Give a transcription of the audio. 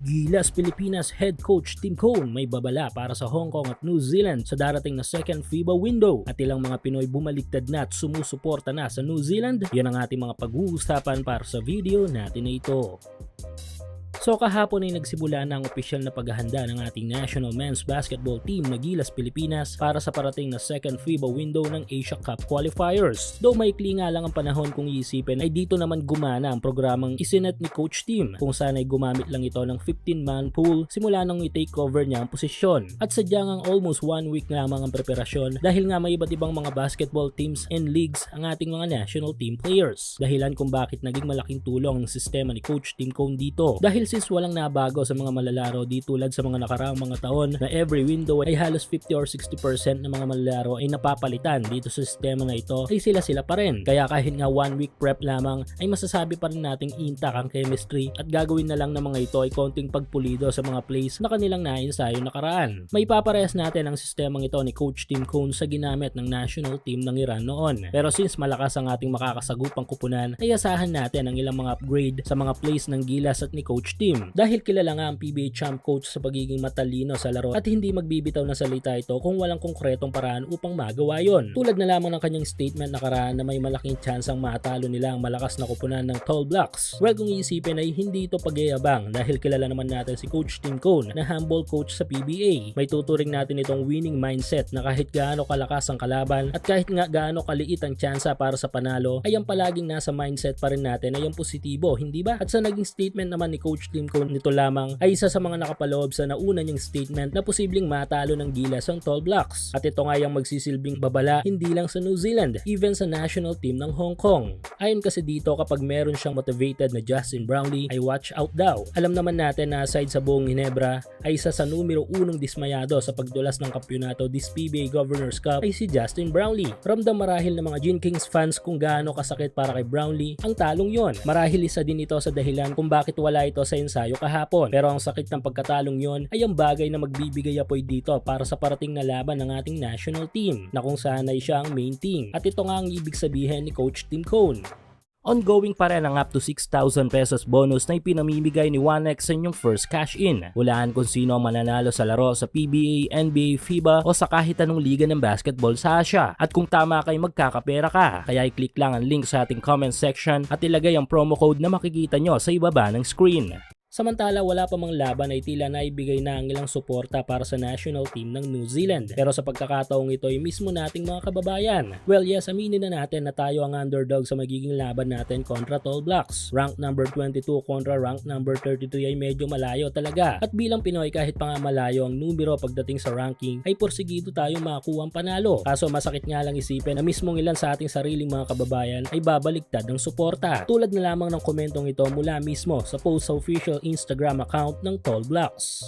Gilas Pilipinas head coach Tim Cone may babala para sa Hong Kong at New Zealand sa darating na second FIBA window at ilang mga Pinoy bumaliktad na at sumusuporta na sa New Zealand. Yan ang ating mga pag-uusapan para sa video natin na ito. So kahapon ay nagsimula na ang opisyal na paghahanda ng ating national men's basketball team na Gilas Pilipinas para sa parating na second FIBA window ng Asia Cup qualifiers. Though maikli nga lang ang panahon kung iisipin ay dito naman gumana ang programang isinet ni Coach Tim kung saan ay gumamit lang ito ng 15-man pool simula nang i-take over niya ang posisyon. At sadyang ang almost 1 week lamang ang preparasyon dahil nga may iba't ibang mga basketball teams and leagues ang ating mga national team players. Dahilan kung bakit naging malaking tulong ang sistema ni Coach Tim Cone dito dahil since walang nabago sa mga malalaro di tulad sa mga nakaraang mga taon na every window ay halos 50 or 60% ng mga malalaro ay napapalitan dito sa sistema na ito ay sila pa rin. Kaya kahit nga 1 week prep lamang ay masasabi pa rin nating intact ang chemistry at gagawin na lang ng mga ito ay konting pagpulido sa mga plays na kanilang naensayo nakaraan. May paparehas natin ang sistemang ito ni Coach Tim Cone sa ginamit ng national team ng Iran noon. Pero since malakas ang ating makakasagupang kupunan ay asahan natin ang ilang mga upgrade sa mga plays ng Gilas at ni Coach Tim. Dahil kilala nga ang PBA champ coach sa pagiging matalino sa laro at hindi magbibitaw ng salita ito kung walang konkretong paraan upang magawa yon. Tulad na lamang ng kanyang statement nakaraan na may malaking tsansang matalo nila ang malakas na kupunan ng Tall Blacks. Well, kung iisipin ay hindi ito pagyayabang dahil kilala naman natin si Coach Tim Cone na humble coach sa PBA. May tuturing natin itong winning mindset na kahit gaano kalakas ang kalaban at kahit nga gaano kaliit ang tsansa para sa panalo ay ang palaging nasa mindset pa rin natin ay ang positibo, hindi ba? At sa naging statement naman ni Coach Tim Cone nito lamang ay isa sa mga nakapaloob sa nauna niyang statement na posibleng matalo ng Gilas ang Tall Blacks. At ito nga yung magsisilbing babala hindi lang sa New Zealand, even sa national team ng Hong Kong. Ayon kasi dito kapag meron siyang motivated na Justin Brownlee ay watch out daw. Alam naman natin na aside sa buong Ginebra ay isa sa numero 1 dismayado sa pagdulas ng kampyonato this PBA Governors Cup ay si Justin Brownlee. Ramdam marahil ng mga Gin Kings fans kung gaano kasakit para kay Brownlee ang talong yon. Marahil isa din ito sa dahilan kung bakit wala ito sa ensayo kahapon. Pero ang sakit ng pagkatalong yon ay ang bagay na magbibigay apoy dito para sa parating na laban ng ating national team na kung saan ay siya ang main team. At ito nga ang ibig sabihin ni Coach Tim Cone. Ongoing pa rin ang up to 6,000 pesos bonus na ipinamimigay ni 1X sa inyong first cash-in. Hulaan kung sino ang mananalo sa laro sa PBA, NBA, FIBA o sa kahit anong liga ng basketball sa Asia. At kung tama kayo magkakapera ka, kaya i-click lang ang link sa ating comment section at ilagay ang promo code na makikita nyo sa ibaba ng screen. Samantala wala pa mang laban ay tila naibigay na ang ilang suporta para sa national team ng New Zealand. Pero sa pagkakataong ito ay mismo nating mga kababayan. Well yes, aminin na natin na tayo ang underdog sa magiging laban natin kontra Tall Blacks. Rank number 22 kontra rank number 33 ay medyo malayo talaga. At bilang Pinoy kahit pa nga malayo ang numero pagdating sa ranking ay porsigido tayo makakuha ang panalo. Kaso masakit nga lang isipin na mismong ilan sa ating sariling mga kababayan ay babaliktad ng suporta. Tulad na lamang ng komentong ito mula mismo sa post sa official Instagram account ng Tall Blacks.